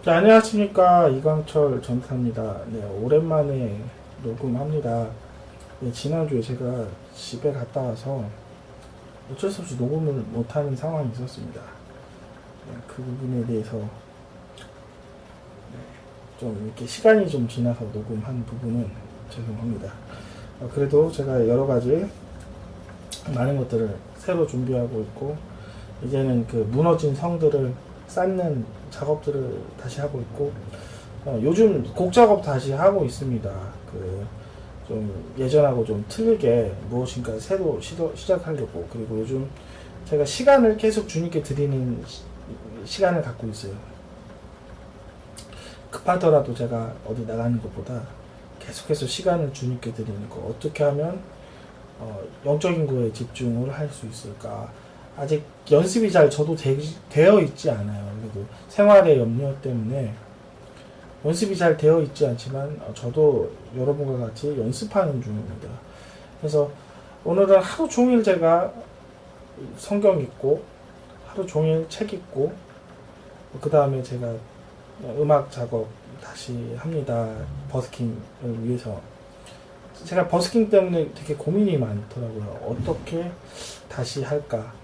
네, 안녕하십니까. 이광철 전사입니다. 네, 오랜만에 녹음합니다. 네, 지난주에 제가 집에 갔다 와서 어쩔 수 없이 녹음을 못하는 상황이 있었습니다. 네, 그 부분에 대해서 좀 이렇게 시간이 좀 지나서 녹음한 부분은 죄송합니다. 그래도 제가 여러 가지 많은 것들을 새로 준비하고 있고, 이제는 그 무너진 성들을 쌓는 작업들을 다시 하고 있고, 요즘 곡 작업 다시 하고 있습니다. 좀 예전하고 좀 틀리게 무엇인가 새로 시작하려고. 그리고 요즘 제가 시간을 계속 주님께 드리는 시간을 갖고 있어요. 급하더라도 제가 어디 나가는 것보다 계속해서 시간을 주님께 드리는 거. 어떻게 하면 영적인 거에 집중을 할 수 있을까? 아직 연습이 잘 저도 되어 있지 않아요. 그리고 생활의 염려 때문에 연습이 잘 되어 있지 않지만 저도 여러분과 같이 연습하는 중입니다. 그래서 오늘은 하루 종일 제가 성경 읽고 하루 종일 책 읽고, 그 다음에 제가 음악 작업 다시 합니다. 버스킹을 위해서. 제가 버스킹 때문에 되게 고민이 많더라고요. 어떻게 다시 할까?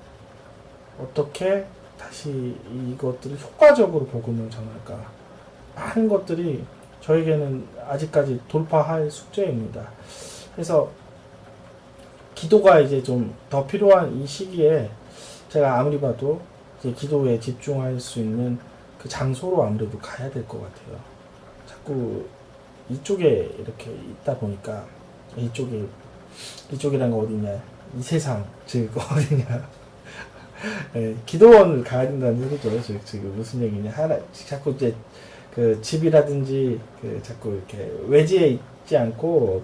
어떻게 다시 이것들을 효과적으로 복음을 전할까? 하는 것들이 저에게는 아직까지 돌파할 숙제입니다. 그래서 기도가 이제 좀 더 필요한 이 시기에 제가 아무리 봐도 이제 기도에 집중할 수 있는 그 장소로 아무래도 가야 될 것 같아요. 자꾸 이쪽에 이렇게 있다 보니까, 이쪽이란 거 어디냐? 이 세상, 즉 어디냐? 예, 기도원을 가야 된다는 얘기죠. 지금 무슨 얘기냐? 자꾸 이제 그 집이라든지 자꾸 이렇게 외지에 있지 않고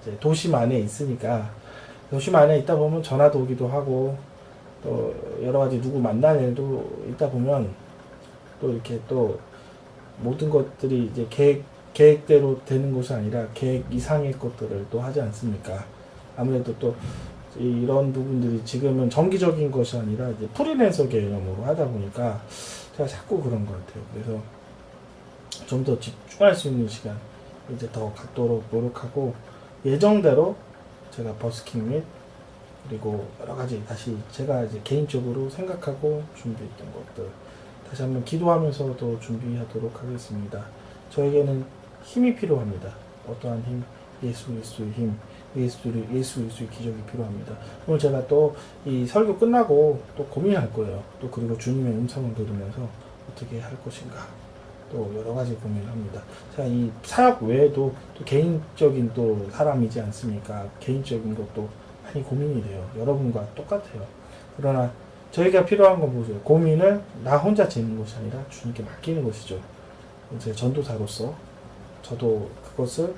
이제 도심 안에 있으니까, 도심 안에 있다 보면 전화도 오기도 하고 또 여러 가지 누구 만나는 일도 있다 보면 또 이렇게 또 모든 것들이 이제 계획대로 되는 것이 아니라 계획 이상의 것들을 또 하지 않습니까? 아무래도 또 이런 부분들이 지금은 정기적인 것이 아니라 이제 프리랜서 개념으로 하다 보니까 제가 자꾸 그런 것 같아요. 그래서 좀 더 집중할 수 있는 시간 이제 더 갖도록 노력하고, 예정대로 제가 버스킹 및 그리고 여러 가지 다시 제가 이제 개인적으로 생각하고 준비했던 것들 다시 한번 기도하면서도 준비하도록 하겠습니다. 저에게는 힘이 필요합니다. 어떠한 힘? 예수 그리스도의 힘, 예수 그리스도의 기적이 필요합니다. 오늘 제가 또 이 설교 끝나고 또 고민할 거예요. 또 그리고 주님의 음성을 들으면서 어떻게 할 것인가, 또 여러 가지 고민을 합니다. 제가 이 사역 외에도 또 개인적인 또 사람이지 않습니까? 개인적인 것도 많이 고민이 돼요. 여러분과 똑같아요. 그러나 저희가 필요한 건 뭐죠? 고민을 나 혼자 지는 것이 아니라 주님께 맡기는 것이죠. 이제 전도사로서 저도 그것을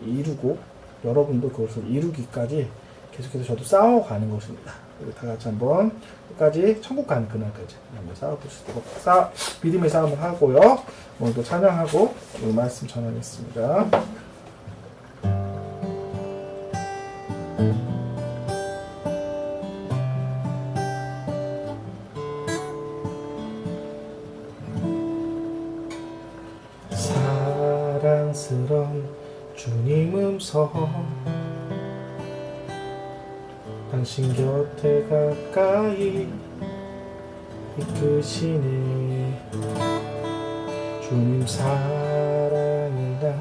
이루고 여러분도 그것을 이루기까지 계속해서 저도 싸워가는 것입니다. 다 같이 한번 끝까지 천국 가는 그날까지 한번 싸워보시도록 믿음의 싸움을 하고요. 오늘도 찬양하고 오늘 말씀 전하겠습니다. 사랑스런 주님 음성, 당신 곁에 가까이 이끄시네. 주님 사랑을 나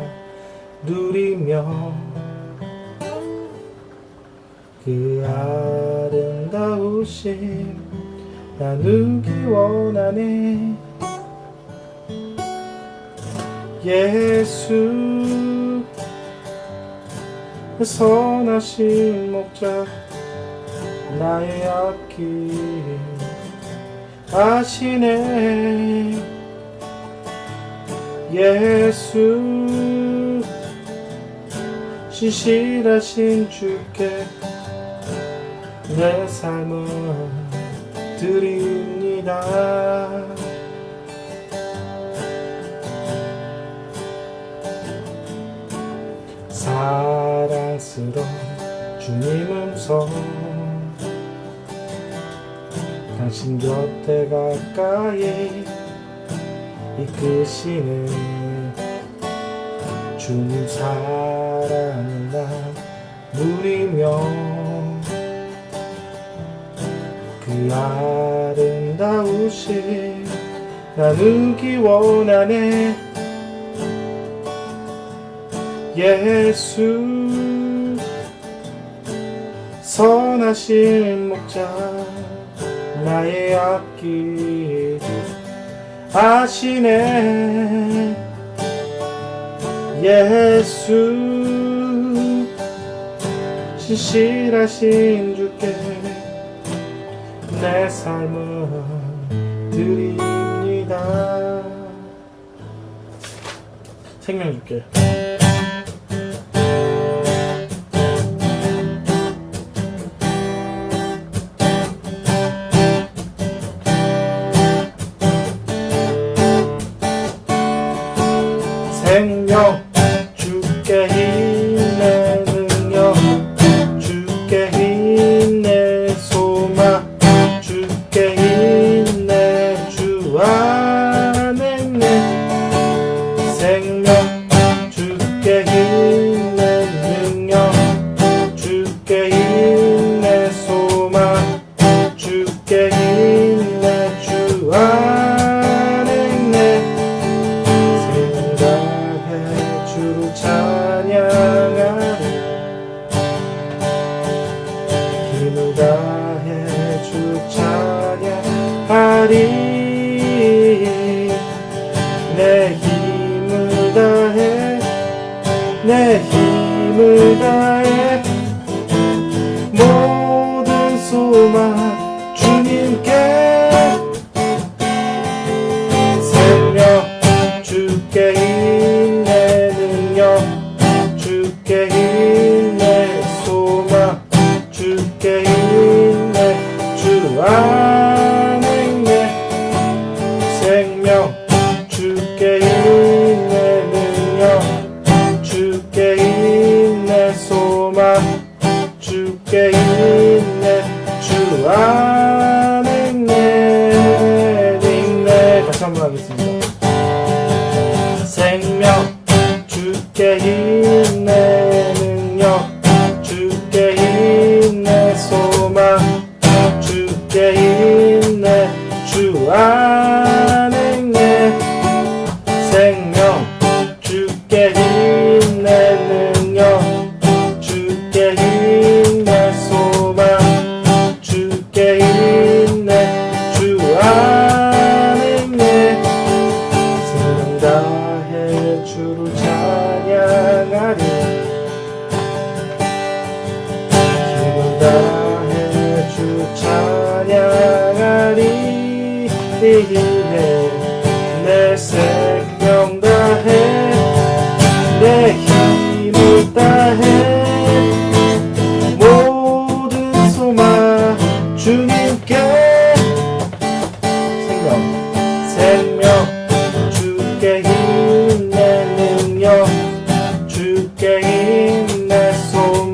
누리며 그 아름다우심 나누기 원하네. 예수 선하신 목자 나의 앞길 아시네. 예수 신실하신 주께 내 삶을 드립니다. 사랑스러운 주님 음성, 당신 곁에 가까이 이끄시는 주님 사랑을 나 누리며 그 아름다우신 나누기 원하네. 예수 선하신 목자 나의 앞길 아시네. 예수 신실하신 주께 내 삶을 드립니다. 생명 주께. 생명 주께 힘내 능력 주께 힘내 소망 주께 힘내 주 안에 내 생명 주께 힘내 능력 주께 힘내 소망 주께 힘내 주 안에 내 주로 찬양하리 힘을 다해 주 찬양하리 내 힘을 다해 내 힘을 다해 모든 소망 주님께 생명 주께 힘내 능력 주께 힘내 소망 주께 힘내 주 안에 내 생명 주께 힘내 능력 주께 힘내 소망 주께 힘내 주 안에 내 다시 한번 하겠습니다. 생명 주께 힘내 능력 주께 힘내 소망 주께 힘내 주 안에 내 생명 주께 힘내 능력 주께 힘내 소망 주께 힘내 주 안에 내 생명 다해 주를 찬양하리 힘을 다해 주 찬양하리 내 생명 다해 내 힘을 다해 모든 소망 주님께 생명 주께 힘내 능력 주께 힘내 소망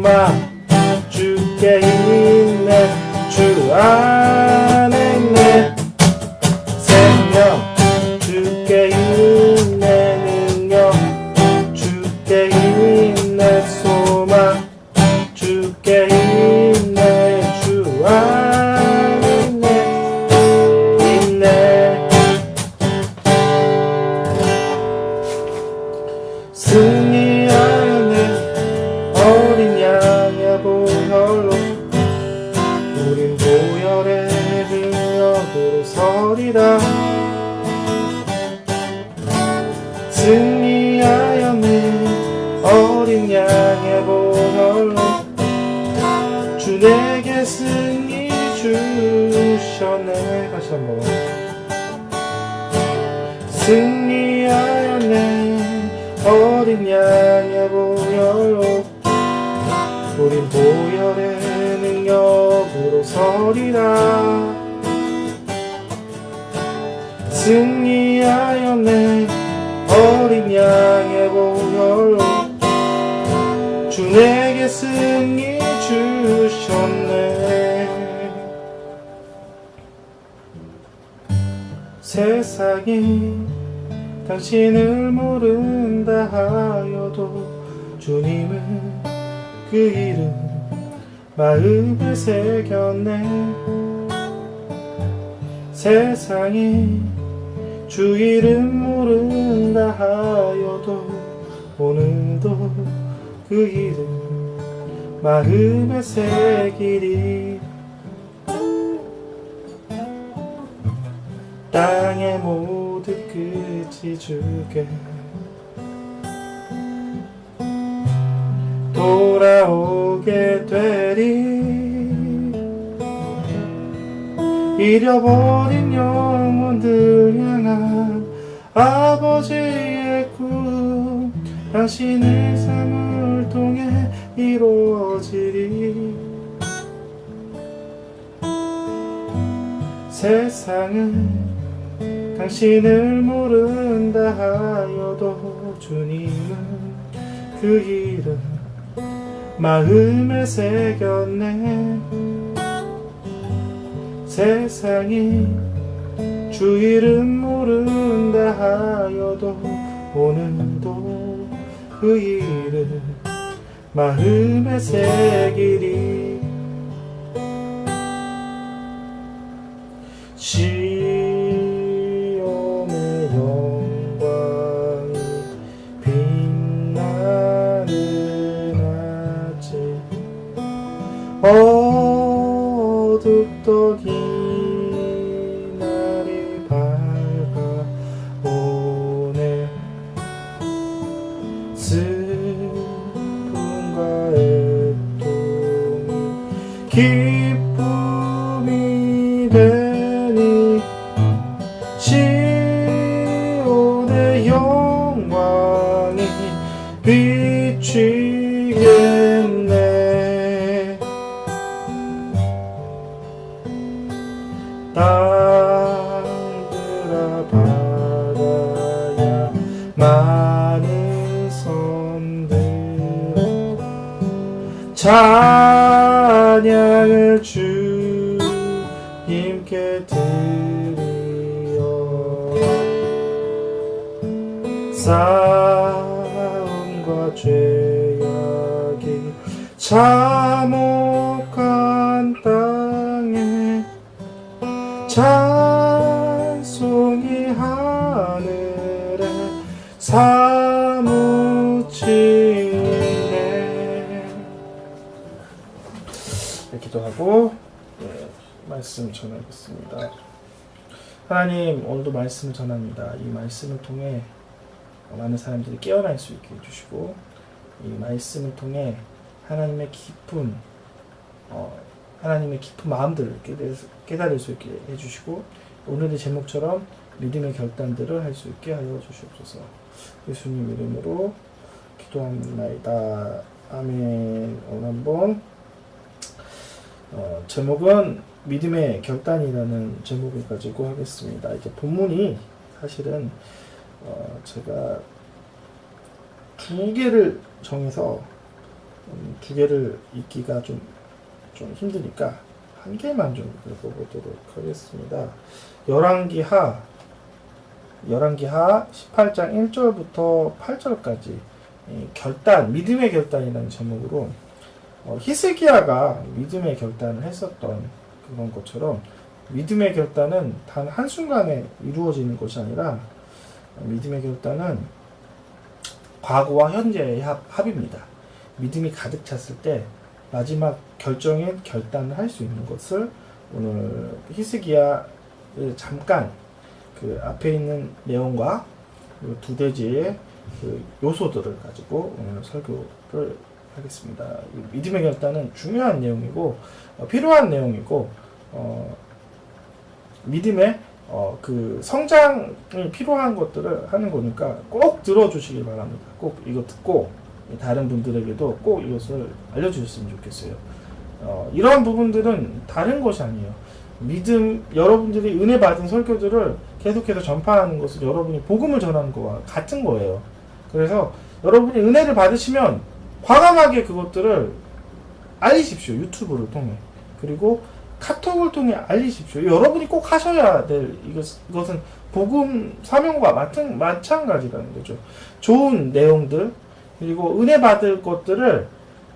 주께 힘내 주 안에 내 생명 주께 힘내 능력 주께 힘내 소망 주께 힘내 주 안에 내 힘내 승리하였네 어린 양의 보혈로 우린 보혈의 능력으로 서리라. 승리하였네 어린 양의 보혈로 주 내게 승리 주셨네. 다시 한번 승리하였네 어린 양의 보혈로 우린 보혈의 능력으로 서리라. 승리하였네 어린 양의 보혈로 주 내게 승리 주셨네. 세상이 당신을 모른다 하여도 주님은 그 이름 마음에 새겼네. 세상이 주 이름 모른다 하여도 오늘도 그 이름 마음에 새기리. 땅의 모든 끝이 주게 돌아오게 되리. 잃어버린 영혼들 향한 아버지의 꿈 당신의 삶을 통해 이루어지리. 세상은 당신을 모른다 하여도 주님은 그 이름 마음에 새겼네. 세상이 주 이름 모른다 하여도 오늘도 그 이름 마음에 새기리. 시온의 영광이 빛나는 아침 어둡더기 날이 밝아오네. 슬픔과 애통이 기쁨이 되니 시온의 영광이 비치겠네. 땅들아 바다야 많은 섬들 찬양을 주님께 드리어 싸움과 죄악이 참혹한 땅에 찬송이 하늘에 사무치네. 기도하고 말씀 전하겠습니다. 하나님, 오늘도 말씀을 전합니다. 이 말씀을 통해 많은 사람들이 깨어날 수 있게 해주시고 이 말씀을 통해 하나님의 깊은 마음들을 깨달을 수 있게 해주시고 오늘의 제목처럼 믿음의 결단들을 할 수 있게 하여 주시옵소서. 예수님 이름으로 기도합니다. 아멘. 오늘 한번 제목은 믿음의 결단이라는 제목을 가지고 하겠습니다. 이제 본문이 사실은 제가 두 개를 정해서 두 개를 읽기가 좀 힘드니까 한 개만 좀 읽어보도록 하겠습니다. 열왕기하 18장 1절부터 8절까지 결단, 믿음의 결단이라는 제목으로 히스기야가 믿음의 결단을 했었던 그런 것처럼 믿음의 결단은 단 한순간에 이루어지는 것이 아니라 믿음의 결단은 과거와 현재의 합입니다. 믿음이 가득 찼을 때 마지막 결정인 결단을 할 수 있는 것을 오늘 히스기야 잠깐 그 앞에 있는 내용과 두 대지의 그 요소들을 가지고 오늘 설교를 하겠습니다. 믿음의 결단은 중요한 내용이고 필요한 내용이고 믿음의 그 성장이 필요한 것들을 하는 거니까 꼭 들어주시길 바랍니다. 꼭 이거 듣고 다른 분들에게도 꼭 이것을 알려주셨으면 좋겠어요. 이러한 부분들은 다른 것이 아니에요. 믿음, 여러분들이 은혜 받은 설교들을 계속해서 전파하는 것은 여러분이 복음을 전하는 것과 같은 거예요. 그래서 여러분이 은혜를 받으시면 과감하게 그것들을 알리십시오. 유튜브를 통해. 그리고 카톡을 통해 알리십시오. 여러분이 꼭 하셔야 될 이것은 복음 사명과 마찬가지라는 거죠. 좋은 내용들 그리고 은혜 받을 것들을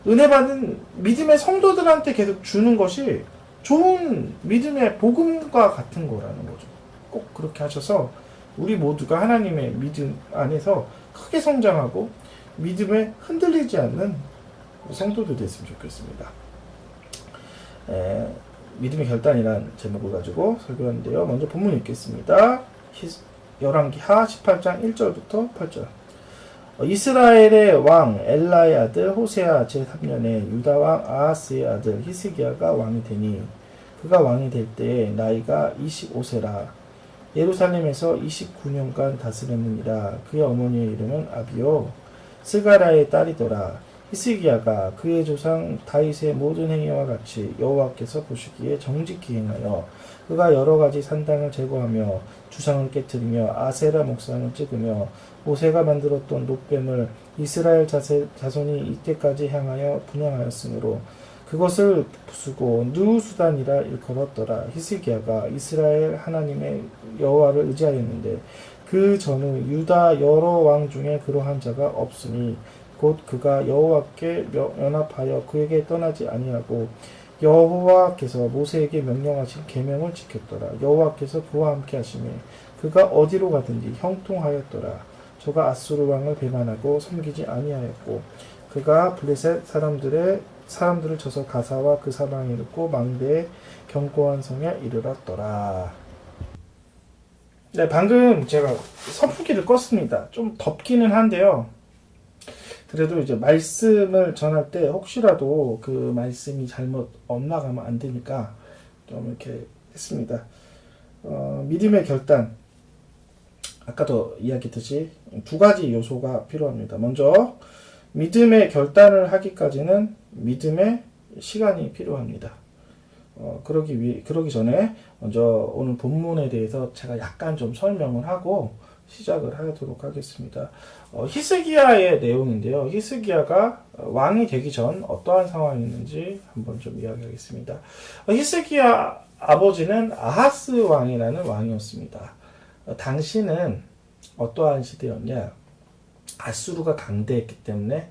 은혜 받은 믿음의 성도들한테 계속 주는 것이 좋은 믿음의 복음과 같은 거라는 거죠. 꼭 그렇게 하셔서 우리 모두가 하나님의 믿음 안에서 크게 성장하고 믿음에 흔들리지 않는 성도들 됐으면 좋겠습니다. 믿음의 결단이란 제목을 가지고 설교하는데요. 먼저 본문 읽겠습니다. 열왕기하 18장 1절부터 8절. 이스라엘의 왕 엘라의 아들 호세아 제3년에 유다 왕 아하스의 아들 히스기야가 왕이 되니 그가 왕이 될 때에 나이가 25세라. 예루살렘에서 29년간 다스렸느니라. 그의 어머니의 이름은 아비요 스가라의 딸이더라. 히스기야가 그의 조상 다윗의 모든 행위와 같이 여호와께서 보시기에 정직히 행하여 그가 여러 가지 산당을 제거하며 주상을 깨뜨리며 아세라 목상을 찍으며 모세가 만들었던 놋뱀을 이스라엘 자손이 이때까지 향하여 분양하였으므로 그것을 부수고 느우수단이라 일컬었더라. 히스기야가 이스라엘 하나님의 여호와를 의지하였는데 그 전후 유다 여러 왕 중에 그러한 자가 없으니 곧 그가 여호와께 연합하여 그에게 떠나지 아니하고 여호와께서 모세에게 명령하신 계명을 지켰더라. 여호와께서 그와 함께 하시매 그가 어디로 가든지 형통하였더라. 저가 아수르 왕을 배반하고 섬기지 아니하였고 그가 블레셋 사람들을 쳐서 가사와 그 사방에 이르고 망대의 견고한 성에 이르렀더라. 네, 방금 제가 선풍기를 껐습니다. 좀 덥기는 한데요. 그래도 이제 말씀을 전할 때 혹시라도 그 말씀이 잘못 엇나가면 안 되니까 좀 이렇게 했습니다. 믿음의 결단. 아까도 이야기했듯이 두 가지 요소가 필요합니다. 먼저 믿음의 결단을 하기까지는 믿음의 시간이 필요합니다. 그러기 전에 먼저 오늘 본문에 대해서 제가 약간 좀 설명을 하고 시작을 하도록 하겠습니다. 히스기야의 내용인데요. 히스기야가 왕이 되기 전 어떠한 상황이었는지 한번 좀 이야기하겠습니다. 히스기야 아버지는 아하스 왕이라는 왕이었습니다. 당시는 어떠한 시대였냐? 아수르가 강대했기 때문에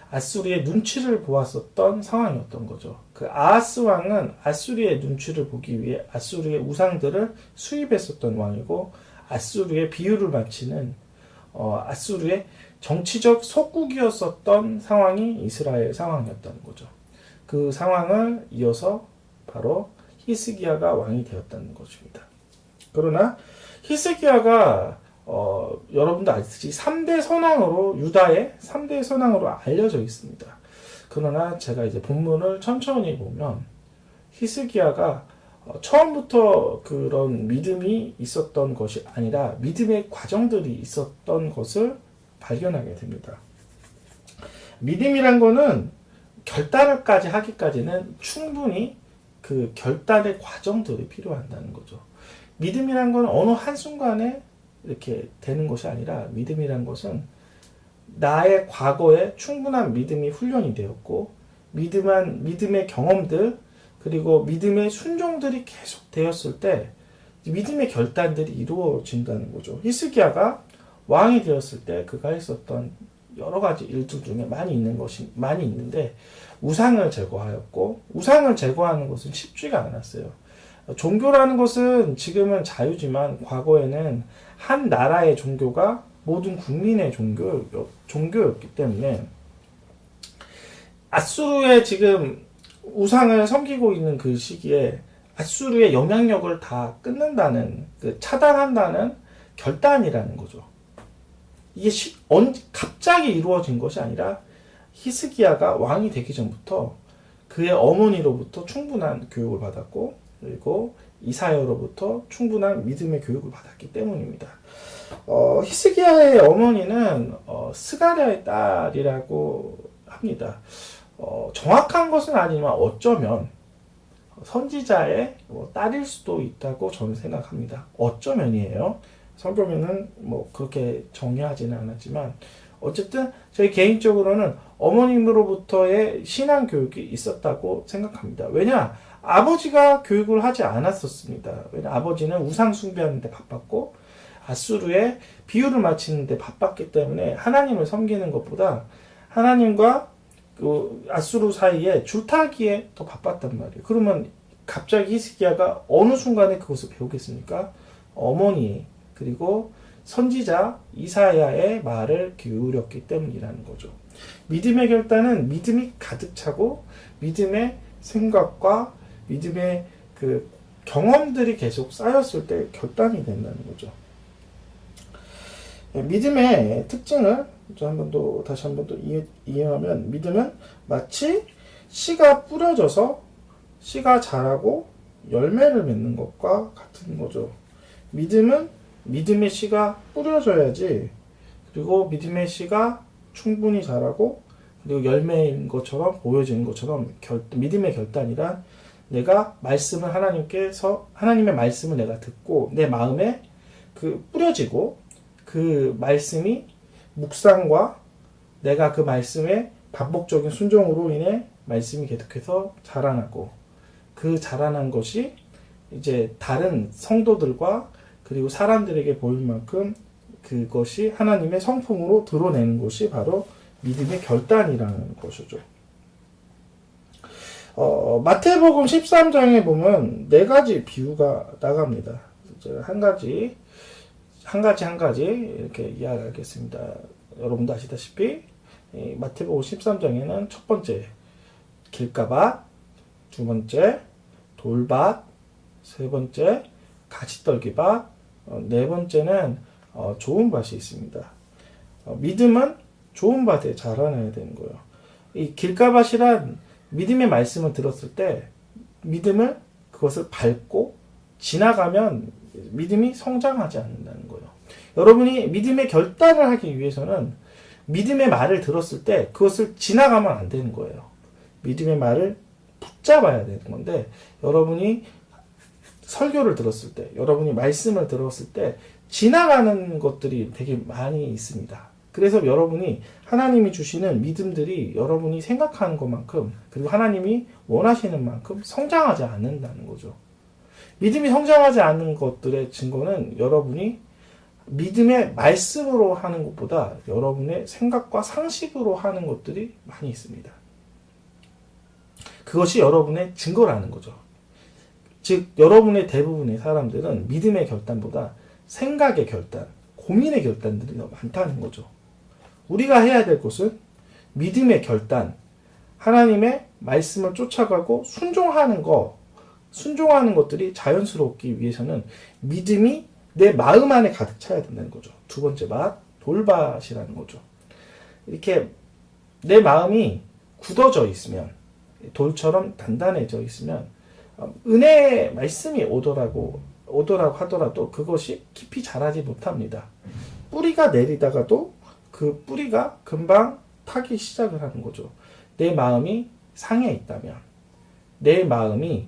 아수르의 눈치를 보았었던 상황이었던 거죠. 그 아하스 왕은 아수르의 눈치를 보기 위해 아수르의 우상들을 수입했었던 왕이고 아수르의 비유를 바치는 아수르의 정치적 속국이었었던 상황이 이스라엘 상황이었다는 거죠. 그 상황을 이어서 바로 히스기야가 왕이 되었다는 것입니다. 그러나 히스기야가 여러분도 아시듯이 3대 선왕으로 유다의 3대 선왕으로 알려져 있습니다. 그러나 제가 이제 본문을 천천히 보면 히스기야가 처음부터 그런 믿음이 있었던 것이 아니라 믿음의 과정들이 있었던 것을 발견하게 됩니다. 믿음이란 거는 결단을까지 하기까지는 충분히 그 결단의 과정들이 필요한다는 거죠. 믿음이란 건 어느 한순간에 이렇게 되는 것이 아니라 믿음이란 것은 나의 과거에 충분한 믿음이 훈련이 되었고 믿음의 경험들 그리고 믿음의 순종들이 계속 되었을 때 믿음의 결단들이 이루어진다는 거죠. 히스기야가 왕이 되었을 때 그가 했었던 여러 가지 일들 중에 많이 있는데 우상을 제거하였고 우상을 제거하는 것은 쉽지가 않았어요. 종교라는 것은 지금은 자유지만 과거에는 한 나라의 종교가 모든 국민의 종교였기 때문에 아수르의 지금 우상을 섬기고 있는 그 시기에 아수르의 영향력을 다 끊는다는 차단한다는 결단이라는 거죠. 이게 갑자기 이루어진 것이 아니라 히스기야가 왕이 되기 전부터 그의 어머니로부터 충분한 교육을 받았고 그리고 이사야로부터 충분한 믿음의 교육을 받았기 때문입니다. 히스기야의 어머니는 스가랴의 딸이라고 합니다. 정확한 것은 아니지만 어쩌면 선지자의 딸일 수도 있다고 저는 생각합니다. 어쩌면이에요. 성경에는 그렇게 정의하지는 않았지만 어쨌든 저희 개인적으로는 어머님으로부터의 신앙 교육이 있었다고 생각합니다. 왜냐? 아버지가 교육을 하지 않았었습니다. 왜냐 아버지는 우상 숭배하는데 바빴고 아수르의 비유를 맞히는데 바빴기 때문에 하나님을 섬기는 것보다 하나님과 그 아수르 사이에 줄타기에 더 바빴단 말이에요. 그러면 갑자기 히스기야가 어느 순간에 그것을 배우겠습니까? 어머니 그리고 선지자 이사야의 말을 기울였기 때문이라는 거죠. 믿음의 결단은 믿음이 가득 차고 믿음의 생각과 믿음의 그 경험들이 계속 쌓였을 때 결단이 된다는 거죠. 믿음의 특징을 다시 한 번 더 이해하면 믿음은 마치 씨가 뿌려져서 씨가 자라고 열매를 맺는 것과 같은 거죠. 믿음은 믿음의 씨가 뿌려져야지 그리고 믿음의 씨가 충분히 자라고 그리고 열매인 것처럼 보여지는 것처럼 믿음의 결단이란 내가 말씀을 하나님의 말씀을 내가 듣고 내 마음에 그 뿌려지고 그 말씀이 묵상과 내가 그 말씀에 반복적인 순종으로 인해 말씀이 계속해서 자라나고 그 자라난 것이 이제 다른 성도들과 그리고 사람들에게 보일 만큼 그것이 하나님의 성품으로 드러내는 것이 바로 믿음의 결단이라는 것이죠. 마태복음 13장에 보면 네 가지 비유가 나갑니다. 한 가지 이렇게 이야기하겠습니다. 여러분도 아시다시피 마태복음 13장에는 첫 번째 길가밭, 두 번째 돌밭, 세 번째 가시떨기밭, 네 번째는 좋은 밭이 있습니다. 믿음은 좋은 밭에 자라나야 되는 거예요. 이 길가밭이란 믿음의 말씀을 들었을 때 믿음을 그것을 밟고 지나가면 믿음이 성장하지 않는다는 거예요. 여러분이 믿음의 결단을 하기 위해서는 믿음의 말을 들었을 때 그것을 지나가면 안 되는 거예요. 믿음의 말을 붙잡아야 되는 건데 여러분이 설교를 들었을 때 여러분이 말씀을 들었을 때 지나가는 것들이 되게 많이 있습니다. 그래서 여러분이 하나님이 주시는 믿음들이 여러분이 생각하는 것만큼 그리고 하나님이 원하시는 만큼 성장하지 않는다는 거죠. 믿음이 성장하지 않는 것들의 증거는 여러분이 믿음의 말씀으로 하는 것보다 여러분의 생각과 상식으로 하는 것들이 많이 있습니다. 그것이 여러분의 증거라는 거죠. 즉 여러분의 대부분의 사람들은 믿음의 결단보다 생각의 결단, 고민의 결단들이 더 많다는 거죠. 우리가 해야 될 것은 믿음의 결단, 하나님의 말씀을 쫓아가고 순종하는 것들이 자연스럽기 위해서는 믿음이 내 마음 안에 가득 차야 된다는 거죠. 두 번째 밭, 돌밭이라는 거죠. 이렇게 내 마음이 굳어져 있으면, 돌처럼 단단해져 있으면 은혜의 말씀이 오더라고 하더라도 그것이 깊이 자라지 못합니다. 뿌리가 내리다가도 그 뿌리가 금방 타기 시작을 하는 거죠. 내 마음이 상해 있다면, 내 마음이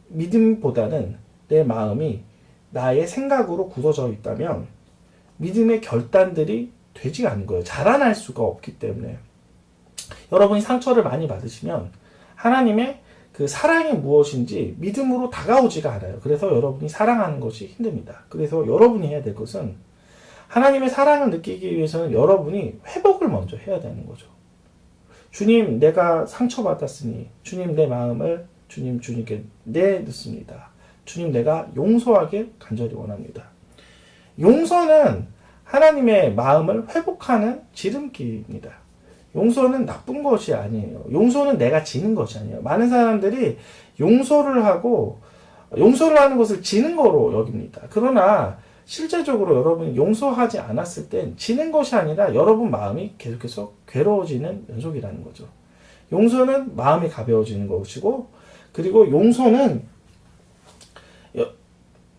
믿음보다는 내 마음이 나의 생각으로 굳어져 있다면 믿음의 결단들이 되지 않는 거예요. 자라날 수가 없기 때문에. 여러분이 상처를 많이 받으시면 하나님의 그 사랑이 무엇인지 믿음으로 다가오지가 않아요. 그래서 여러분이 사랑하는 것이 힘듭니다. 그래서 여러분이 해야 될 것은 하나님의 사랑을 느끼기 위해서는 여러분이 회복을 먼저 해야 되는 거죠. 주님, 내가 상처받았으니 주님 내 마음을 주님께 내놓습니다. 주님, 내가 용서하길 간절히 원합니다. 용서는 하나님의 마음을 회복하는 지름길입니다. 용서는 나쁜 것이 아니에요. 용서는 내가 지는 것이 아니에요. 많은 사람들이 용서를 하는 것을 지는 거로 여깁니다. 그러나 실제적으로 여러분이 용서하지 않았을 땐 지는 것이 아니라 여러분 마음이 계속해서 괴로워지는 연속이라는 거죠. 용서는 마음이 가벼워지는 것이고, 그리고 용서는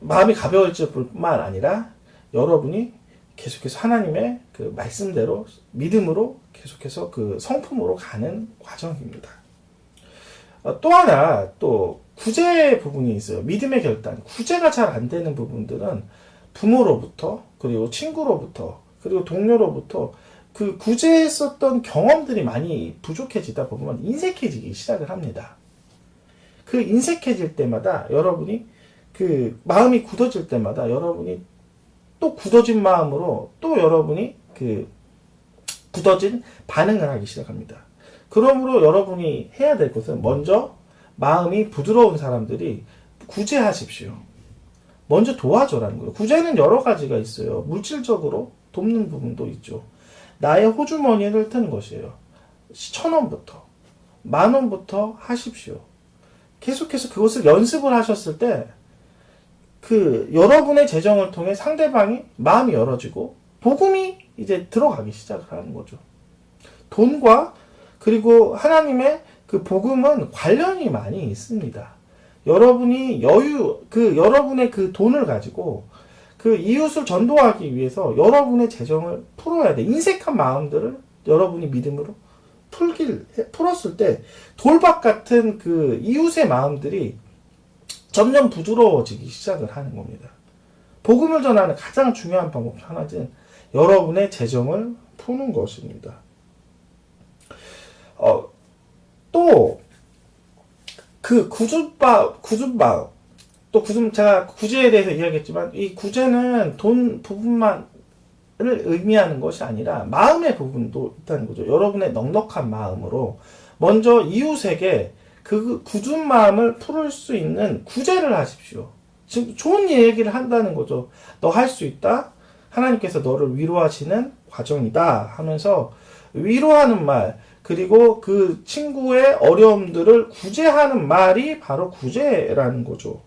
마음이 가벼워질 뿐만 아니라 여러분이 계속해서 하나님의 그 말씀대로 믿음으로 계속해서 그 성품으로 가는 과정입니다. 또 하나 또 구제 부분이 있어요. 믿음의 결단. 구제가 잘 안 되는 부분들은 부모로부터, 그리고 친구로부터, 그리고 동료로부터 그 구제했었던 경험들이 많이 부족해지다 보면 인색해지기 시작을 합니다. 그 인색해질 때마다 여러분이 그 마음이 굳어질 때마다 여러분이 또 굳어진 마음으로 또 여러분이 그 굳어진 반응을 하기 시작합니다. 그러므로 여러분이 해야 될 것은 먼저 마음이 부드러운 사람들이 구제하십시오. 먼저 도와줘라는 거예요. 구제는 여러 가지가 있어요. 물질적으로 돕는 부분도 있죠. 나의 호주머니를 트는 것이에요. 1,000원부터 10,000원부터 하십시오. 계속해서 그것을 연습을 하셨을 때 그 여러분의 재정을 통해 상대방이 마음이 열어지고 복음이 이제 들어가기 시작을 하는 거죠. 돈과 그리고 하나님의 그 복음은 관련이 많이 있습니다. 여러분이 여러분의 그 돈을 가지고 그 이웃을 전도하기 위해서 여러분의 재정을 풀어야 돼. 인색한 마음들을 여러분이 믿음으로 풀었을 때 돌박 같은 그 이웃의 마음들이 점점 부드러워지기 시작을 하는 겁니다. 복음을 전하는 가장 중요한 방법 하나는 여러분의 재정을 푸는 것입니다. 또 그 제가 구제에 대해서 이야기했지만 이 구제는 돈 부분만을 의미하는 것이 아니라 마음의 부분도 있다는 거죠. 여러분의 넉넉한 마음으로 먼저 이웃에게 그 굳은 마음을 풀을 수 있는 구제를 하십시오. 지금 좋은 얘기를 한다는 거죠. 너 할 수 있다. 하나님께서 너를 위로하시는 과정이다 하면서 위로하는 말, 그리고 그 친구의 어려움들을 구제하는 말이 바로 구제라는 거죠.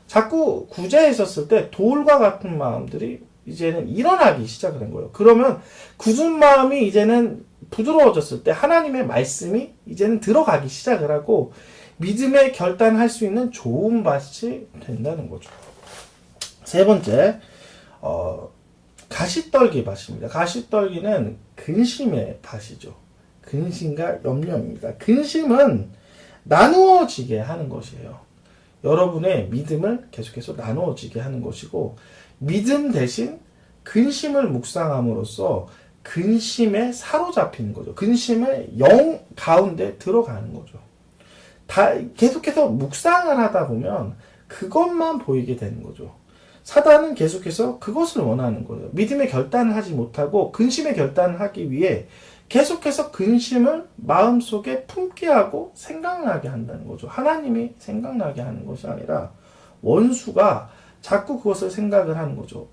자꾸 구제했었을 때 돌과 같은 마음들이 이제는 일어나기 시작을 한 거예요. 그러면 굳은 마음이 이제는 부드러워졌을 때 하나님의 말씀이 이제는 들어가기 시작을 하고 믿음의 결단할 수 있는 좋은 밭이 된다는 거죠. 세 번째, 가시떨기 밭입니다. 가시떨기는 근심의 밭이죠. 근심과 염려입니다. 근심은 나누어지게 하는 것이에요. 여러분의 믿음을 계속해서 나누어지게 하는 것이고, 믿음 대신 근심을 묵상함으로써 근심에 사로잡히는 거죠. 근심의 영 가운데 들어가는 거죠. 계속해서 묵상을 하다 보면 그것만 보이게 되는 거죠. 사단은 계속해서 그것을 원하는 거예요. 믿음의 결단을 하지 못하고 근심의 결단을 하기 위해 계속해서 근심을 마음속에 품게 하고 생각나게 한다는 거죠. 하나님이 생각나게 하는 것이 아니라 원수가 자꾸 그것을 생각을 하는 거죠.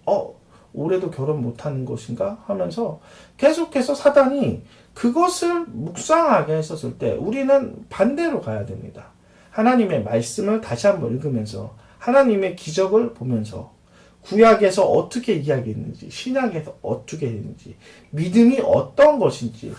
올해도 결혼 못하는 것인가 하면서 계속해서 사단이 그것을 묵상하게 했었을 때 우리는 반대로 가야 됩니다. 하나님의 말씀을 다시 한번 읽으면서 하나님의 기적을 보면서 구약에서 어떻게 이야기했는지, 신약에서 어떻게 했는지, 믿음이 어떤 것인지,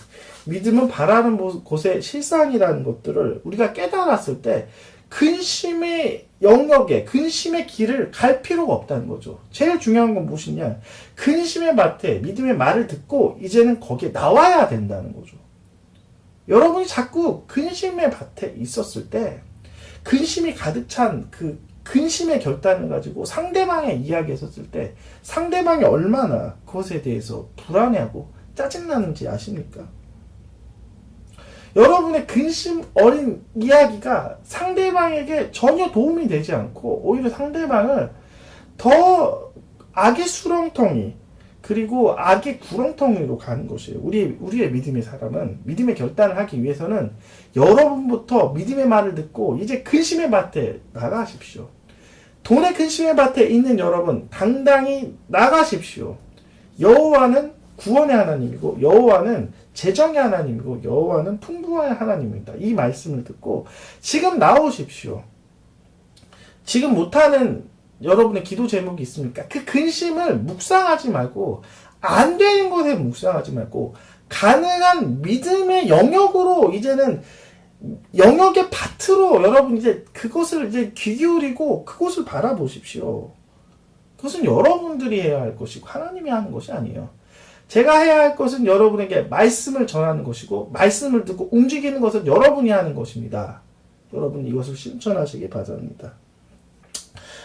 믿음은 바라는 곳의 실상이라는 것들을 우리가 깨달았을 때 근심의 영역에, 근심의 길을 갈 필요가 없다는 거죠. 제일 중요한 건 무엇이냐? 근심의 밭에 믿음의 말을 듣고 이제는 거기에 나와야 된다는 거죠. 여러분이 자꾸 근심의 밭에 있었을 때 근심이 가득 찬 그 근심의 결단을 가지고 상대방의 이야기에 섰을 때 상대방이 얼마나 그것에 대해서 불안해하고 짜증나는지 아십니까? 여러분의 근심 어린 이야기가 상대방에게 전혀 도움이 되지 않고 오히려 상대방을 더 악의 수렁텅이 그리고 악의 구렁텅이로 가는 것이에요. 우리의 믿음의 사람은 믿음의 결단을 하기 위해서는 여러분부터 믿음의 말을 듣고 이제 근심의 밭에 나가십시오. 돈의 근심의 밭에 있는 여러분 당당히 나가십시오. 여호와는 구원의 하나님이고 여호와는 재정의 하나님이고 여호와는 풍부한 하나님입니다. 이 말씀을 듣고 지금 나오십시오. 지금 못하는 여러분의 기도 제목이 있습니까? 그 근심을 묵상하지 말고 안 되는 것에 묵상하지 말고 가능한 믿음의 영역으로 이제는 영역의 밭으로 여러분 이제 그것을 이제 귀 기울이고 그것을 바라보십시오. 그것은 여러분들이 해야 할 것이고 하나님이 하는 것이 아니에요. 제가 해야 할 것은 여러분에게 말씀을 전하는 것이고 말씀을 듣고 움직이는 것은 여러분이 하는 것입니다. 여러분이 이것을 실천하시기 바랍니다.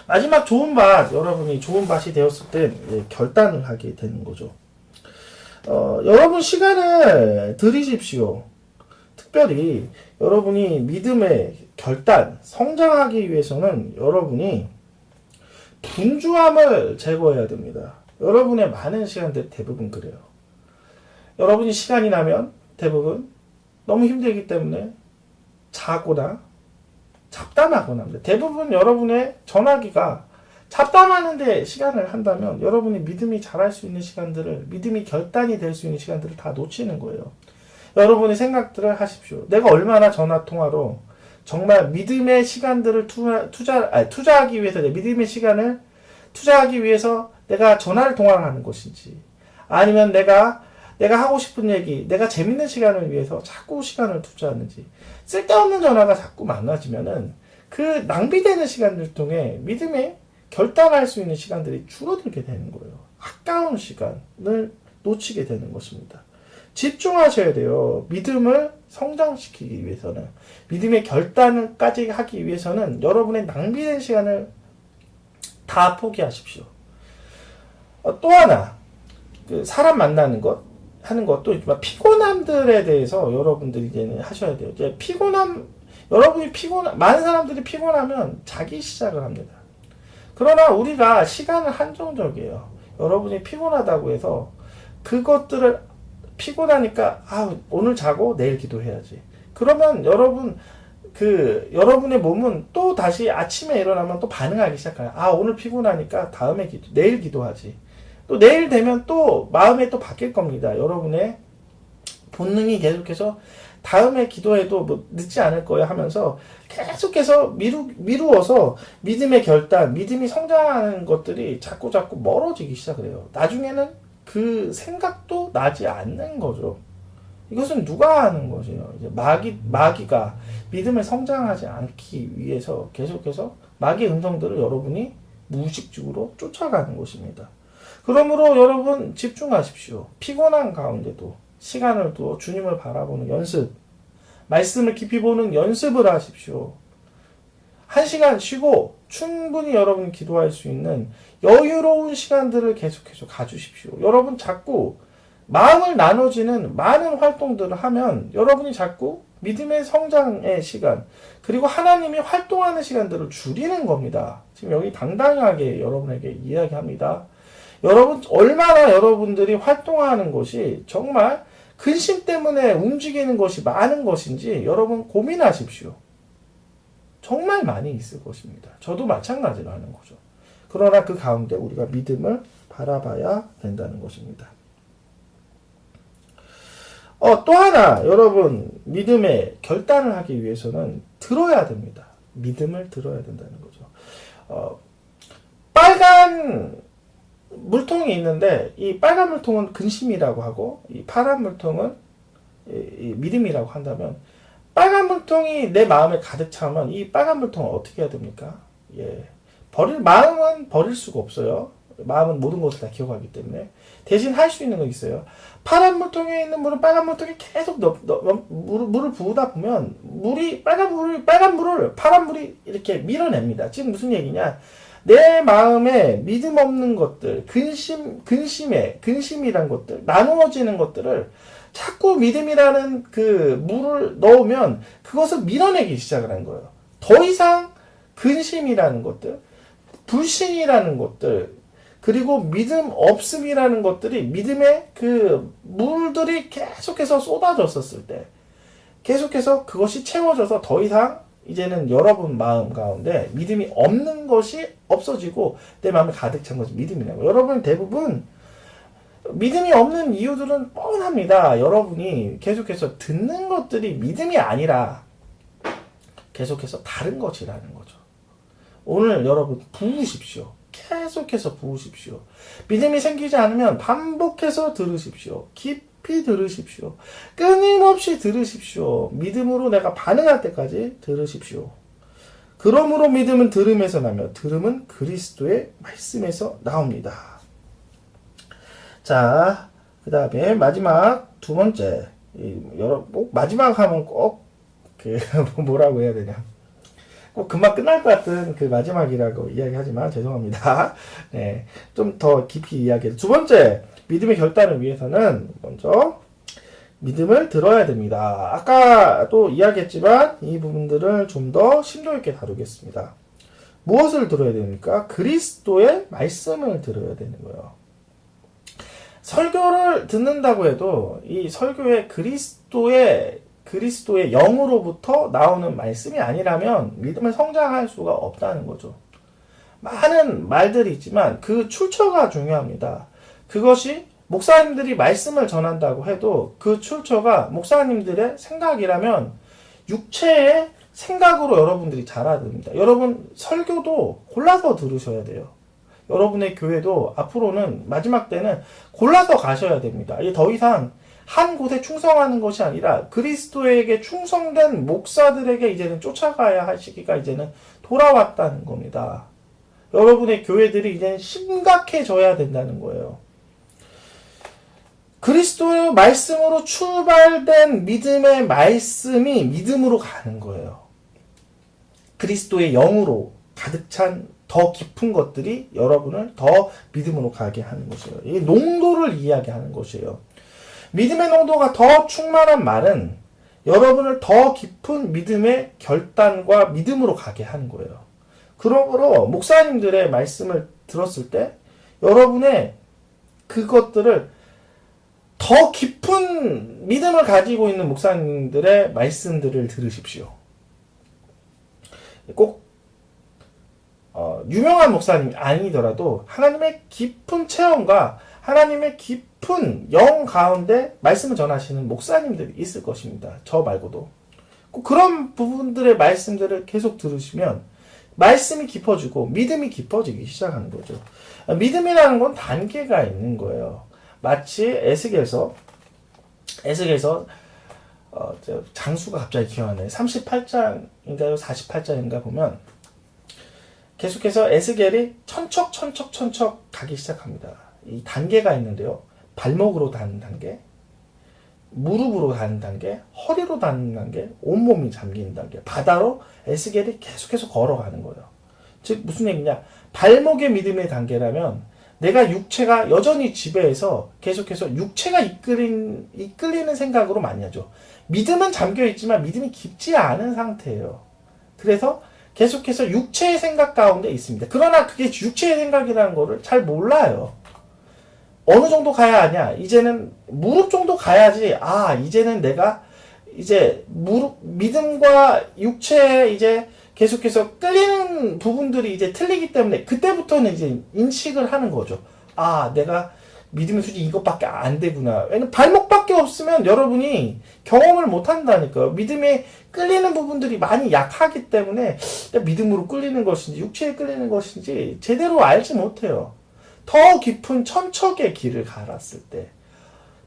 마지막 좋은 밭, 여러분이 좋은 밭이 되었을 때 결단을 하게 되는 거죠. 여러분 시간을 들이십시오. 특별히 여러분이 믿음의 결단, 성장하기 위해서는 여러분이 분주함을 제거해야 됩니다. 여러분의 많은 시간들이 대부분 그래요. 여러분이 시간이 나면 대부분 너무 힘들기 때문에 자거나 잡담하거나 합니다. 대부분 여러분의 전화기가 잡담하는데 시간을 한다면 여러분이 믿음이 자랄 수 있는 시간들을, 믿음이 결단이 될 수 있는 시간들을 다 놓치는 거예요. 여러분의 생각들을 하십시오. 내가 얼마나 전화통화로 정말 믿음의 시간들을 투자하기 위해서, 내 믿음의 시간을 투자하기 위해서 내가 통화를 하는 것인지, 아니면 내가 하고 싶은 얘기, 내가 재밌는 시간을 위해서 자꾸 시간을 투자하는지, 쓸데없는 전화가 자꾸 많아지면은 그 낭비되는 시간들 통해 믿음의 결단할 수 있는 시간들이 줄어들게 되는 거예요. 아까운 시간을 놓치게 되는 것입니다. 집중하셔야 돼요. 믿음을 성장시키기 위해서는, 믿음의 결단까지 하기 위해서는 여러분의 낭비된 시간을 다 포기하십시오. 또 하나, 사람 만나는 것, 하는 것도 있지만 피곤함들에 대해서 여러분들이 이제는 하셔야 돼요. 이제 여러분이 많은 사람들이 피곤하면 자기 시작을 합니다. 그러나 우리가 시간은 한정적이에요. 여러분이 피곤하다고 해서 그것들을 피곤하니까 오늘 자고 내일 기도해야지. 그러면 여러분의 몸은 또 다시 아침에 일어나면 또 반응하기 시작해요. 오늘 피곤하니까 내일 기도하지. 또 내일 되면 또 마음이 또 바뀔 겁니다. 여러분의 본능이 계속해서 다음에 기도해도 늦지 않을 거예요 하면서 계속해서 미루어서 믿음의 결단, 믿음이 성장하는 것들이 자꾸 멀어지기 시작을 해요. 나중에는 그 생각도 나지 않는 거죠. 이것은 누가 하는 것이에요? 이제 마귀가 믿음을 성장하지 않기 위해서 계속해서 마귀의 음성들을 여러분이 무의식적으로 쫓아가는 것입니다. 그러므로 여러분 집중하십시오. 피곤한 가운데도 시간을 두어 주님을 바라보는 연습, 말씀을 깊이 보는 연습을 하십시오. 1시간 쉬고 충분히 여러분이 기도할 수 있는 여유로운 시간들을 계속해서 가주십시오. 여러분 자꾸 마음을 나눠지는 많은 활동들을 하면 여러분이 자꾸 믿음의 성장의 시간, 그리고 하나님이 활동하는 시간들을 줄이는 겁니다. 지금 여기 당당하게 여러분에게 이야기합니다. 얼마나 여러분들이 활동하는 것이 정말 근심 때문에 움직이는 것이 많은 것인지 여러분 고민하십시오. 정말 많이 있을 것입니다. 저도 마찬가지로 하는 거죠. 그러나 그 가운데 우리가 믿음을 바라봐야 된다는 것입니다. 또 하나, 여러분, 믿음의 결단을 하기 위해서는 들어야 됩니다. 믿음을 들어야 된다는 거죠. 빨간 물통이 있는데 이 빨간 물통은 근심이라고 하고 이 파란 물통은 이 믿음이라고 한다면, 빨간 물통이 내 마음에 가득 차면 이 빨간 물통을 어떻게 해야 됩니까? 마음은 버릴 수가 없어요. 마음은 모든 것을 다 기억하기 때문에. 대신 할 수 있는 건 있어요. 파란 물통에 있는 물은 빨간 물통에 계속 물을 부으다 보면 파란 물이 이렇게 밀어냅니다. 지금 무슨 얘기냐? 내 마음에 믿음 없는 것들, 근심이란 것들, 나누어지는 것들을 자꾸 믿음이라는 그 물을 넣으면 그것을 밀어내기 시작을 한 거예요. 더 이상 근심이라는 것들, 불신이라는 것들, 그리고 믿음 없음이라는 것들이, 믿음의 그 물들이 계속해서 쏟아졌었을 때, 계속해서 그것이 채워져서 더 이상 이제는 여러분 마음 가운데 믿음이 없는 것이 없어지고 내 마음에 가득 찬 것이 믿음이라고. 여러분 대부분 믿음이 없는 이유들은 뻔합니다. 여러분이 계속해서 듣는 것들이 믿음이 아니라 계속해서 다른 것이라는 거죠. 오늘 여러분 부으십시오. 계속해서 부으십시오. 믿음이 생기지 않으면 반복해서 들으십시오. 깊이 들으십시오. 끊임없이 들으십시오. 믿음으로 내가 반응할 때까지 들으십시오. 그러므로 믿음은 들음에서 나며 들음은 그리스도의 말씀에서 나옵니다. 자, 그 다음에 마지막 두 번째. 마지막 하면 꼭 뭐라고 해야 되냐. 꼭 금방 끝날 것 같은 그 마지막이라고 이야기하지만 죄송합니다. 네, 좀 더 깊이 이야기해서 두 번째, 믿음의 결단을 위해서는 먼저 믿음을 들어야 됩니다. 아까도 이야기했지만 이 부분들을 좀 더 심도 있게 다루겠습니다. 무엇을 들어야 됩니까? 그리스도의 말씀을 들어야 되는 거예요. 설교를 듣는다고 해도 이 설교의 그리스도의 영으로부터 나오는 말씀이 아니라면 믿음을 성장할 수가 없다는 거죠. 많은 말들이 있지만 그 출처가 중요합니다. 그것이 목사님들이 말씀을 전한다고 해도 그 출처가 목사님들의 생각이라면 육체의 생각으로 여러분들이 자라야 됩니다. 여러분 설교도 골라서 들으셔야 돼요. 여러분의 교회도 앞으로는 마지막 때는 골라서 가셔야 됩니다. 이게 더 이상 한 곳에 충성하는 것이 아니라 그리스도에게 충성된 목사들에게 이제는 쫓아가야 할 시기가 이제는 돌아왔다는 겁니다. 여러분의 교회들이 이제는 심각해져야 된다는 거예요. 그리스도의 말씀으로 출발된 믿음의 말씀이 믿음으로 가는 거예요. 그리스도의 영으로 가득 찬 더 깊은 것들이 여러분을 더 믿음으로 가게 하는 것이에요. 이 농도를 이야기하는 것이에요. 믿음의 농도가 더 충만한 말은 여러분을 더 깊은 믿음의 결단과 믿음으로 가게 하는 거예요. 그러므로 목사님들의 말씀을 들었을 때 여러분의 그것들을 더 깊은 믿음을 가지고 있는 목사님들의 말씀들을 들으십시오. 꼭 유명한 목사님이 아니더라도 하나님의 깊은 체험과 하나님의 깊은 영 가운데 말씀을 전하시는 목사님들이 있을 것입니다. 저 말고도. 꼭 그런 부분들의 말씀들을 계속 들으시면 말씀이 깊어지고 믿음이 깊어지기 시작하는 거죠. 믿음이라는 건 단계가 있는 거예요. 마치 에스겔서 장수가 갑자기 기억 안 나요. 38장인가요? 48장인가 보면 계속해서 에스겔이 천척 가기 시작합니다. 이 단계가 있는데요. 발목으로 닿는 단계, 무릎으로 닿는 단계, 허리로 닿는 단계, 온몸이 잠기는 단계, 바다로 에스겔이 계속해서 걸어가는 거예요. 즉 무슨 얘기냐? 발목의 믿음의 단계라면 내가 육체가 여전히 지배해서 계속해서 육체가 이끌리는 생각으로 많이 하죠. 믿음은 잠겨있지만 믿음이 깊지 않은 상태예요. 그래서 계속해서 육체의 생각 가운데 있습니다. 그러나 그게 육체의 생각이라는 거를 잘 몰라요. 어느 정도 가야 하냐? 이제는 무릎 정도 가야지. 이제는 내가 이제 믿음과 육체에 이제 계속해서 끌리는 부분들이 이제 틀리기 때문에 그때부터는 이제 인식을 하는 거죠. 내가 믿음의 수준이 이것밖에 안 되구나. 왜냐면 발목밖에 없으면 여러분이 경험을 못 한다니까요. 믿음에 끌리는 부분들이 많이 약하기 때문에 믿음으로 끌리는 것인지 육체에 끌리는 것인지 제대로 알지 못해요. 더 깊은 천척의 길을 갈았을 때,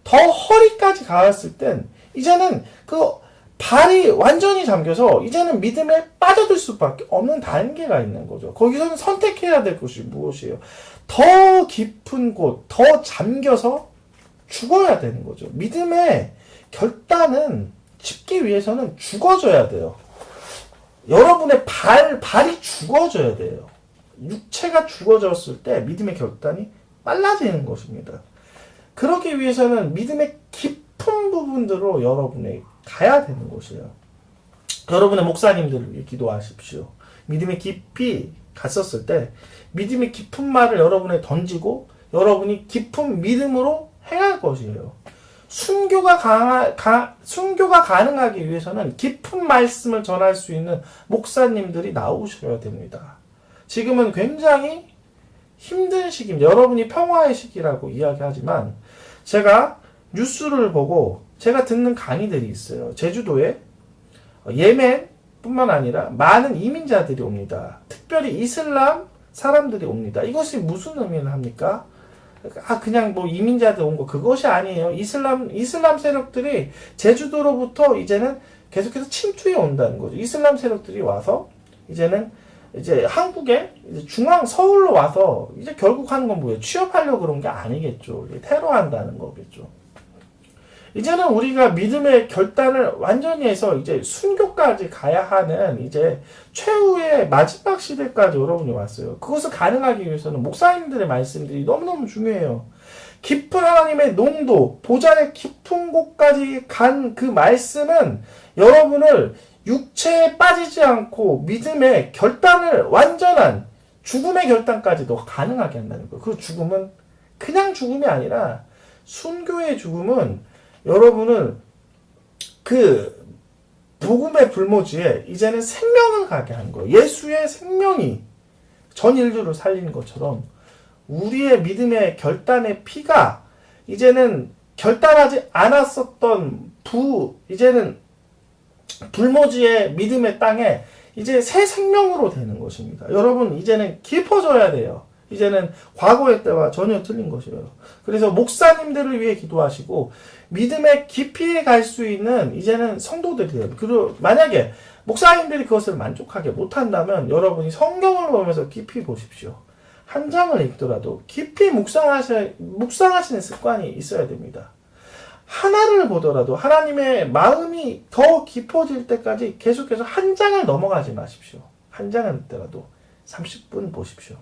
더 허리까지 갈았을 땐 이제는 그 발이 완전히 잠겨서 이제는 믿음에 빠져들 수밖에 없는 단계가 있는 거죠. 거기서는 선택해야 될 것이 무엇이에요? 더 깊은 곳, 더 잠겨서 죽어야 되는 거죠. 믿음의 결단은 쉽기 위해서는 죽어져야 돼요. 여러분의 발이 죽어져야 돼요. 육체가 죽어졌을 때 믿음의 결단이 빨라지는 것입니다. 그러기 위해서는 믿음의 깊은 부분들로 여러분이 가야 되는 것이에요. 여러분의 목사님들을 위해 기도하십시오. 믿음의 깊이 갔었을 때 믿음의 깊은 말을 여러분에 던지고 여러분이 깊은 믿음으로 행할 것이에요. 순교가 가능하기 위해서는 깊은 말씀을 전할 수 있는 목사님들이 나오셔야 됩니다. 지금은 굉장히 힘든 시기입니다. 여러분이 평화의 시기라고 이야기하지만 제가 뉴스를 보고 제가 듣는 강의들이 있어요. 제주도에 예멘뿐만 아니라 많은 이민자들이 옵니다. 특별히 이슬람 사람들이 옵니다. 이것이 무슨 의미를 합니까? 그냥 뭐 이민자들 온 거 그것이 아니에요. 이슬람 세력들이 제주도로부터 이제는 계속해서 침투해 온다는 거죠. 이슬람 세력들이 와서 이제는 이제 한국에 이제 중앙 서울로 와서 이제 결국 하는 건 뭐예요? 취업하려고 그런 게 아니겠죠. 테러한다는 거겠죠. 이제는 우리가 믿음의 결단을 완전히 해서 이제 순교까지 가야 하는 이제 최후의 마지막 시대까지 여러분이 왔어요. 그것을 가능하기 위해서는 목사님들의 말씀들이 너무너무 중요해요. 깊은 하나님의 농도, 보좌의 깊은 곳까지 간 그 말씀은 여러분을 육체에 빠지지 않고 믿음의 결단을 완전한 죽음의 결단까지도 가능하게 한다는 거예요. 그 죽음은 그냥 죽음이 아니라 순교의 죽음은 여러분을 그 복음의 불모지에 이제는 생명을 가게 하는 거예요. 예수의 생명이 전 인류를 살리는 것처럼 우리의 믿음의 결단의 피가 이제는 결단하지 않았었던 이제는 불모지의 믿음의 땅에 이제 새 생명으로 되는 것입니다. 여러분 이제는 깊어져야 돼요. 이제는 과거의 때와 전혀 틀린 것이에요. 그래서 목사님들을 위해 기도하시고 믿음의 깊이에 갈 수 있는 이제는 성도들이 돼요. 그리고 만약에 목사님들이 그것을 만족하게 못한다면 여러분이 성경을 보면서 깊이 보십시오. 한 장을 읽더라도 깊이 묵상하시는 습관이 있어야 됩니다. 하나를 보더라도 하나님의 마음이 더 깊어질 때까지 계속해서 한 장을 넘어가지 마십시오. 한 장을 읽더라도 30분 보십시오.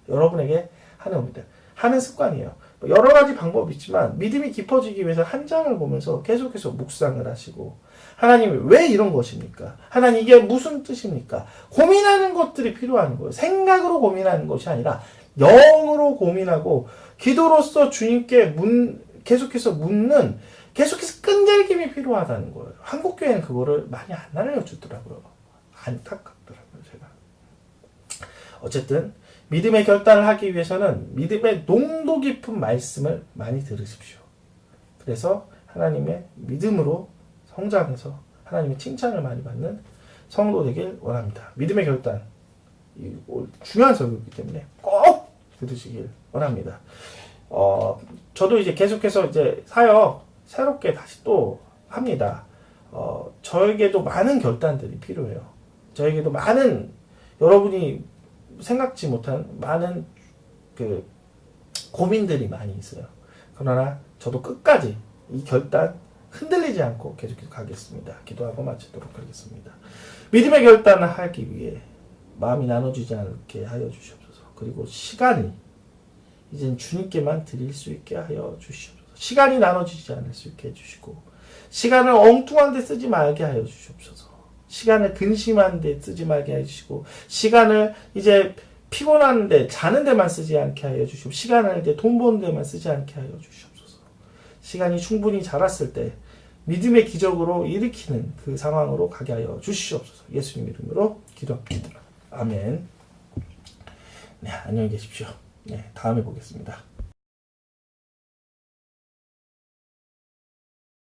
여러분에게 하는 습관이에요. 여러 가지 방법이 있지만 믿음이 깊어지기 위해서 한 장을 보면서 계속해서 묵상을 하시고 하나님이 왜 이런 것입니까? 하나님 이게 무슨 뜻입니까? 고민하는 것들이 필요한 거예요. 생각으로 고민하는 것이 아니라 영으로 고민하고 기도로서 주님께 계속해서 계속해서 끈질김이 필요하다는 거예요. 한국교회는 그거를 많이 안 알려주더라고요. 안타깝더라고요, 제가. 어쨌든 믿음의 결단을 하기 위해서는 믿음의 농도 깊은 말씀을 많이 들으십시오. 그래서 하나님의 믿음으로 성장해서 하나님의 칭찬을 많이 받는 성도 되길 원합니다. 믿음의 결단, 중요한 설교이기 때문에 꼭 들으시길 원합니다. 저도 이제 계속해서 이제 사역 새롭게 다시 또 합니다. 저에게도 많은 결단들이 필요해요. 저에게도 많은 여러분이 생각지 못한 많은 그 고민들이 많이 있어요. 그러나 저도 끝까지 이 결단 흔들리지 않고 계속해서 가겠습니다. 기도하고 마치도록 하겠습니다. 믿음의 결단을 하기 위해 마음이 나눠지지 않게 하여 주시옵소서. 그리고 시간이 이젠 주님께만 드릴 수 있게 하여 주시옵소서. 시간이 나눠지지 않을 수 있게 해주시고 시간을 엉뚱한 데 쓰지 말게 하여 주시옵소서. 시간을 근심한 데 쓰지 말게 해주시고 시간을 이제 피곤한데 자는 데만 쓰지 않게 하여 주시고 시간을 이제 돈 버는 데만 쓰지 않게 하여 주시옵소서. 시간이 충분히 자랐을 때 믿음의 기적으로 일으키는 그 상황으로 가게 하여 주시옵소서. 예수님 이름으로 기도합니다. 아멘. 네, 안녕히 계십시오. 네, 다음에 보겠습니다.